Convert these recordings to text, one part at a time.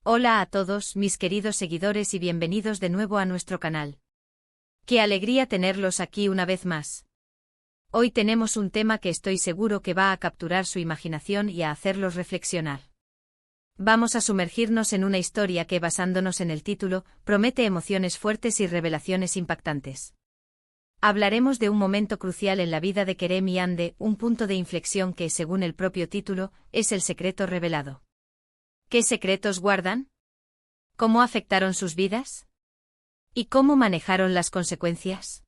Hola a todos, mis queridos seguidores, y bienvenidos de nuevo a nuestro canal. ¡Qué alegría tenerlos aquí una vez más! Hoy tenemos un tema que estoy seguro que va a capturar su imaginación y a hacerlos reflexionar. Vamos a sumergirnos en una historia que, basándonos en el título, promete emociones fuertes y revelaciones impactantes. Hablaremos de un momento crucial en la vida de Kerem y Hande, un punto de inflexión que, según el propio título, es el secreto revelado. ¿Qué secretos guardan? ¿Cómo afectaron sus vidas? ¿Y cómo manejaron las consecuencias?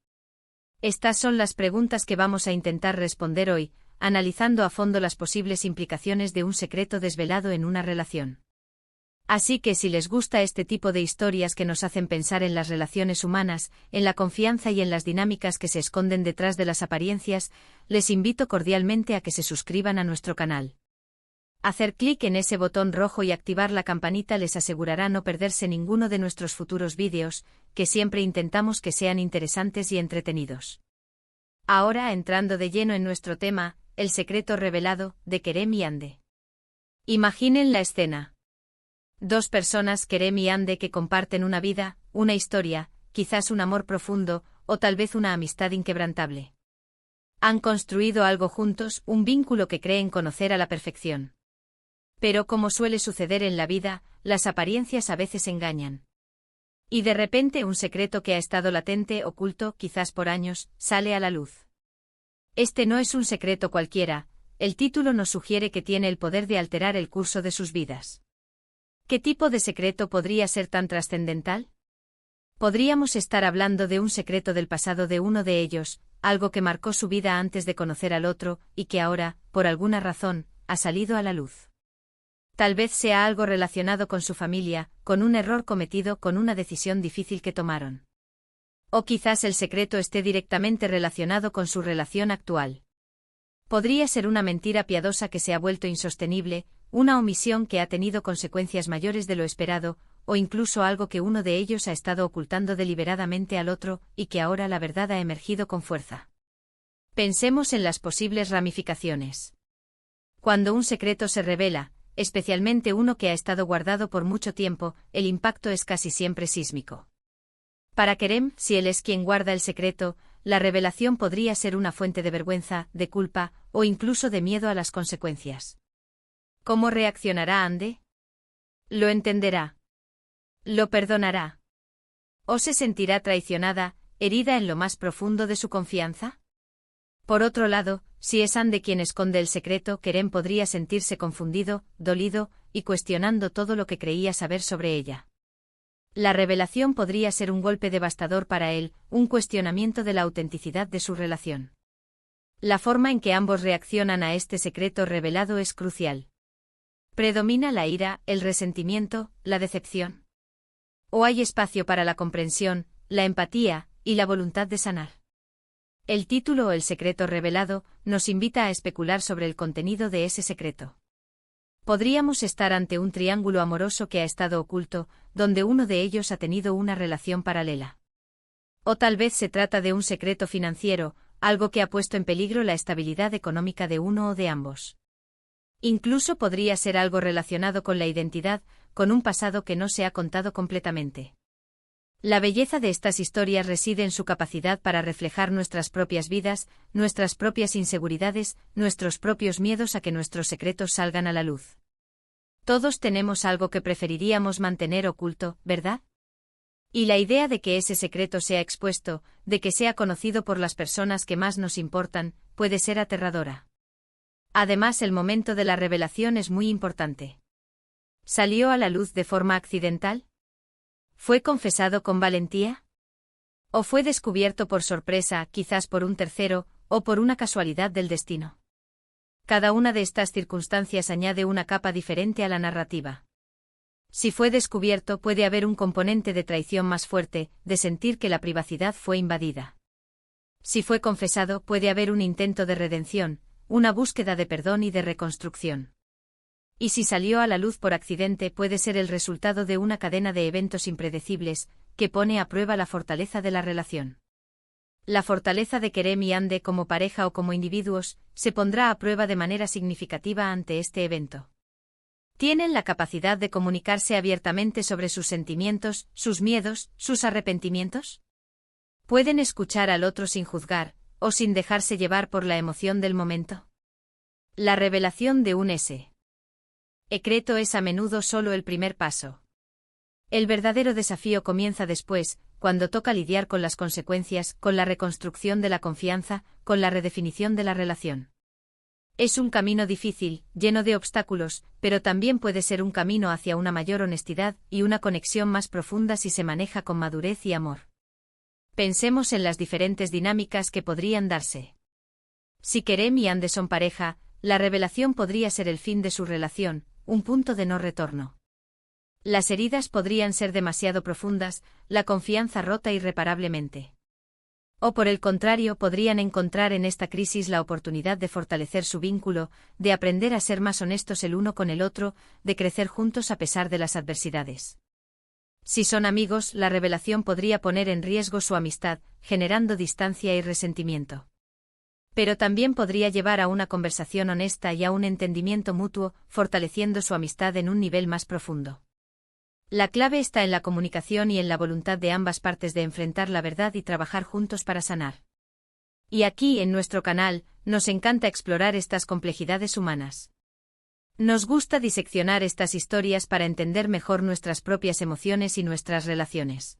Estas son las preguntas que vamos a intentar responder hoy, analizando a fondo las posibles implicaciones de un secreto desvelado en una relación. Así que si les gusta este tipo de historias que nos hacen pensar en las relaciones humanas, en la confianza y en las dinámicas que se esconden detrás de las apariencias, les invito cordialmente a que se suscriban a nuestro canal. Hacer clic en ese botón rojo y activar la campanita les asegurará no perderse ninguno de nuestros futuros vídeos, que siempre intentamos que sean interesantes y entretenidos. Ahora, entrando de lleno en nuestro tema, el secreto revelado, de Kerem y Hande. Imaginen la escena. Dos personas, Kerem y Hande, que comparten una vida, una historia, quizás un amor profundo, o tal vez una amistad inquebrantable. Han construido algo juntos, un vínculo que creen conocer a la perfección. Pero como suele suceder en la vida, las apariencias a veces engañan. Y de repente un secreto que ha estado latente, oculto, quizás por años, sale a la luz. Este no es un secreto cualquiera, el título nos sugiere que tiene el poder de alterar el curso de sus vidas. ¿Qué tipo de secreto podría ser tan trascendental? Podríamos estar hablando de un secreto del pasado de uno de ellos, algo que marcó su vida antes de conocer al otro, y que ahora, por alguna razón, ha salido a la luz. Tal vez sea algo relacionado con su familia, con un error cometido, con una decisión difícil que tomaron. O quizás el secreto esté directamente relacionado con su relación actual. Podría ser una mentira piadosa que se ha vuelto insostenible, una omisión que ha tenido consecuencias mayores de lo esperado, o incluso algo que uno de ellos ha estado ocultando deliberadamente al otro, y que ahora la verdad ha emergido con fuerza. Pensemos en las posibles ramificaciones. Cuando un secreto se revela, especialmente uno que ha estado guardado por mucho tiempo, el impacto es casi siempre sísmico. Para Kerem, si él es quien guarda el secreto, la revelación podría ser una fuente de vergüenza, de culpa, o incluso de miedo a las consecuencias. ¿Cómo reaccionará Hande? ¿Lo entenderá? ¿Lo perdonará? ¿O se sentirá traicionada, herida en lo más profundo de su confianza? Por otro lado, si es Hande quien esconde el secreto, Kerem podría sentirse confundido, dolido, y cuestionando todo lo que creía saber sobre ella. La revelación podría ser un golpe devastador para él, un cuestionamiento de la autenticidad de su relación. La forma en que ambos reaccionan a este secreto revelado es crucial. ¿Predomina la ira, el resentimiento, la decepción? ¿O hay espacio para la comprensión, la empatía, y la voluntad de sanar? El título, El secreto revelado, nos invita a especular sobre el contenido de ese secreto. Podríamos estar ante un triángulo amoroso que ha estado oculto, donde uno de ellos ha tenido una relación paralela. O tal vez se trata de un secreto financiero, algo que ha puesto en peligro la estabilidad económica de uno o de ambos. Incluso podría ser algo relacionado con la identidad, con un pasado que no se ha contado completamente. La belleza de estas historias reside en su capacidad para reflejar nuestras propias vidas, nuestras propias inseguridades, nuestros propios miedos a que nuestros secretos salgan a la luz. Todos tenemos algo que preferiríamos mantener oculto, ¿verdad? Y la idea de que ese secreto sea expuesto, de que sea conocido por las personas que más nos importan, puede ser aterradora. Además, el momento de la revelación es muy importante. ¿Salió a la luz de forma accidental? ¿Fue confesado con valentía? ¿O fue descubierto por sorpresa, quizás por un tercero, o por una casualidad del destino? Cada una de estas circunstancias añade una capa diferente a la narrativa. Si fue descubierto, puede haber un componente de traición más fuerte, de sentir que la privacidad fue invadida. Si fue confesado, puede haber un intento de redención, una búsqueda de perdón y de reconstrucción. Y si salió a la luz por accidente, puede ser el resultado de una cadena de eventos impredecibles, que pone a prueba la fortaleza de la relación. La fortaleza de Kerem y Hande como pareja o como individuos, se pondrá a prueba de manera significativa ante este evento. Tienen la capacidad de comunicarse abiertamente sobre sus sentimientos, sus miedos, sus arrepentimientos. Pueden escuchar al otro sin juzgar, o sin dejarse llevar por la emoción del momento. La revelación de un secreto es a menudo solo el primer paso. El verdadero desafío comienza después, cuando toca lidiar con las consecuencias, con la reconstrucción de la confianza, con la redefinición de la relación. Es un camino difícil, lleno de obstáculos, pero también puede ser un camino hacia una mayor honestidad y una conexión más profunda si se maneja con madurez y amor. Pensemos en las diferentes dinámicas que podrían darse. Si Kerem y Ande son pareja, la revelación podría ser el fin de su relación, un punto de no retorno. Las heridas podrían ser demasiado profundas, la confianza rota irreparablemente. O por el contrario, podrían encontrar en esta crisis la oportunidad de fortalecer su vínculo, de aprender a ser más honestos el uno con el otro, de crecer juntos a pesar de las adversidades. Si son amigos, la revelación podría poner en riesgo su amistad, generando distancia y resentimiento. Pero también podría llevar a una conversación honesta y a un entendimiento mutuo, fortaleciendo su amistad en un nivel más profundo. La clave está en la comunicación y en la voluntad de ambas partes de enfrentar la verdad y trabajar juntos para sanar. Y aquí, en nuestro canal, nos encanta explorar estas complejidades humanas. Nos gusta diseccionar estas historias para entender mejor nuestras propias emociones y nuestras relaciones.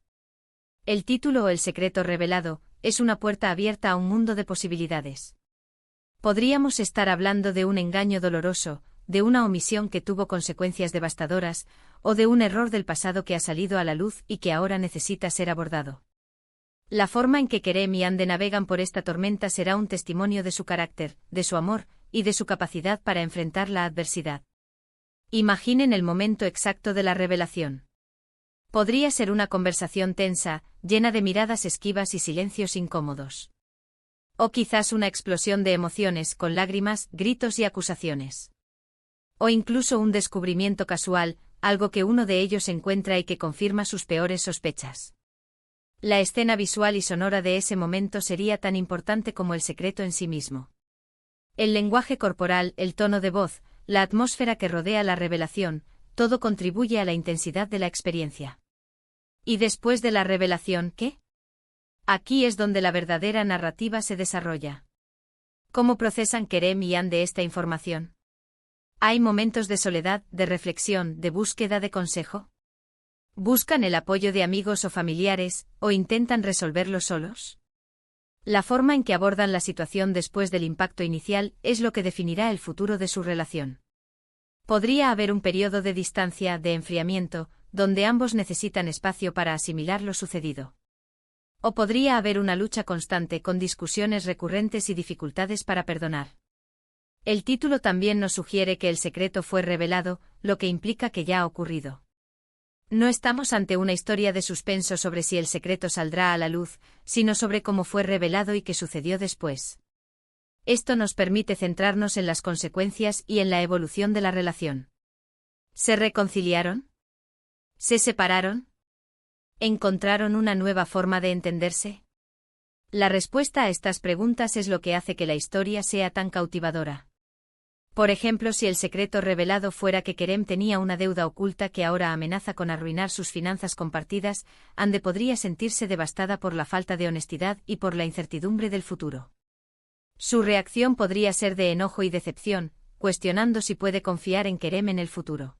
El título El secreto revelado es una puerta abierta a un mundo de posibilidades. Podríamos estar hablando de un engaño doloroso, de una omisión que tuvo consecuencias devastadoras, o de un error del pasado que ha salido a la luz y que ahora necesita ser abordado. La forma en que Kerem y Ande navegan por esta tormenta será un testimonio de su carácter, de su amor, y de su capacidad para enfrentar la adversidad. Imaginen el momento exacto de la revelación. Podría ser una conversación tensa, llena de miradas esquivas y silencios incómodos. O quizás una explosión de emociones, con lágrimas, gritos y acusaciones. O incluso un descubrimiento casual, algo que uno de ellos encuentra y que confirma sus peores sospechas. La escena visual y sonora de ese momento sería tan importante como el secreto en sí mismo. El lenguaje corporal, el tono de voz, la atmósfera que rodea la revelación, todo contribuye a la intensidad de la experiencia. ¿Y después de la revelación, qué? Aquí es donde la verdadera narrativa se desarrolla. ¿Cómo procesan Kerem y Ande esta información? ¿Hay momentos de soledad, de reflexión, de búsqueda de consejo? ¿Buscan el apoyo de amigos o familiares, o intentan resolverlo solos? La forma en que abordan la situación después del impacto inicial es lo que definirá el futuro de su relación. Podría haber un periodo de distancia, de enfriamiento, donde ambos necesitan espacio para asimilar lo sucedido. O podría haber una lucha constante con discusiones recurrentes y dificultades para perdonar. El título también nos sugiere que el secreto fue revelado, lo que implica que ya ha ocurrido. No estamos ante una historia de suspenso sobre si el secreto saldrá a la luz, sino sobre cómo fue revelado y qué sucedió después. Esto nos permite centrarnos en las consecuencias y en la evolución de la relación. ¿Se reconciliaron? ¿Se separaron? ¿Encontraron una nueva forma de entenderse? La respuesta a estas preguntas es lo que hace que la historia sea tan cautivadora. Por ejemplo, si el secreto revelado fuera que Kerem tenía una deuda oculta que ahora amenaza con arruinar sus finanzas compartidas, Ande podría sentirse devastada por la falta de honestidad y por la incertidumbre del futuro. Su reacción podría ser de enojo y decepción, cuestionando si puede confiar en Kerem en el futuro.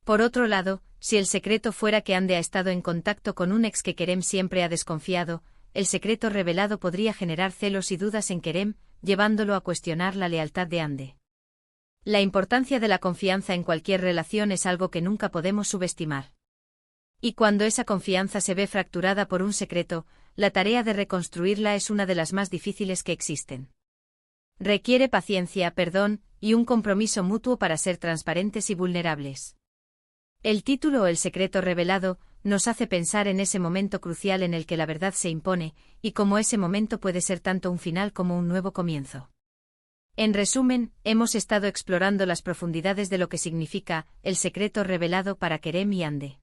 Por otro lado, si el secreto fuera que Ande ha estado en contacto con un ex que Kerem siempre ha desconfiado, el secreto revelado podría generar celos y dudas en Kerem, llevándolo a cuestionar la lealtad de Ande. La importancia de la confianza en cualquier relación es algo que nunca podemos subestimar. Y cuando esa confianza se ve fracturada por un secreto, la tarea de reconstruirla es una de las más difíciles que existen. Requiere paciencia, perdón, y un compromiso mutuo para ser transparentes y vulnerables. El título El secreto revelado nos hace pensar en ese momento crucial en el que la verdad se impone, y cómo ese momento puede ser tanto un final como un nuevo comienzo. En resumen, hemos estado explorando las profundidades de lo que significa el secreto revelado para Kerem y Ande.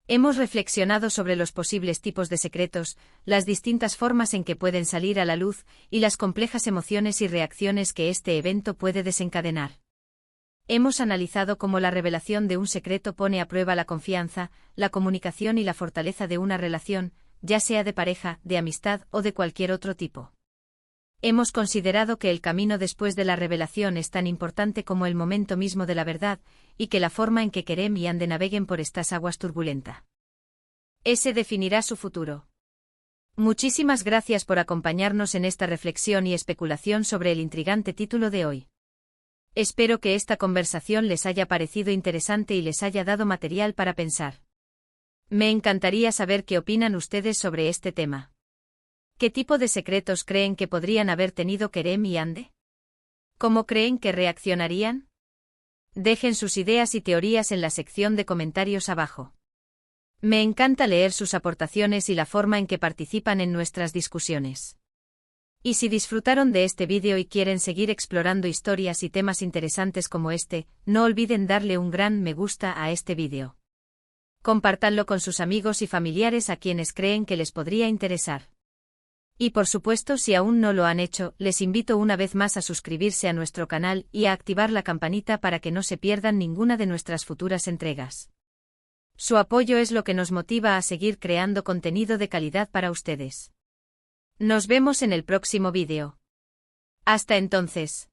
Hemos reflexionado sobre los posibles tipos de secretos, las distintas formas en que pueden salir a la luz y las complejas emociones y reacciones que este evento puede desencadenar. Hemos analizado cómo la revelación de un secreto pone a prueba la confianza, la comunicación y la fortaleza de una relación, ya sea de pareja, de amistad o de cualquier otro tipo. Hemos considerado que el camino después de la revelación es tan importante como el momento mismo de la verdad, y que la forma en que Kerem y Ande naveguen por estas aguas turbulenta. Ese definirá su futuro. Muchísimas gracias por acompañarnos en esta reflexión y especulación sobre el intrigante título de hoy. Espero que esta conversación les haya parecido interesante y les haya dado material para pensar. Me encantaría saber qué opinan ustedes sobre este tema. ¿Qué tipo de secretos creen que podrían haber tenido Kerem y Ande? ¿Cómo creen que reaccionarían? Dejen sus ideas y teorías en la sección de comentarios abajo. Me encanta leer sus aportaciones y la forma en que participan en nuestras discusiones. Y si disfrutaron de este vídeo y quieren seguir explorando historias y temas interesantes como este, no olviden darle un gran me gusta a este vídeo. Compártanlo con sus amigos y familiares a quienes creen que les podría interesar. Y por supuesto, si aún no lo han hecho, les invito una vez más a suscribirse a nuestro canal y a activar la campanita para que no se pierdan ninguna de nuestras futuras entregas. Su apoyo es lo que nos motiva a seguir creando contenido de calidad para ustedes. Nos vemos en el próximo vídeo. Hasta entonces.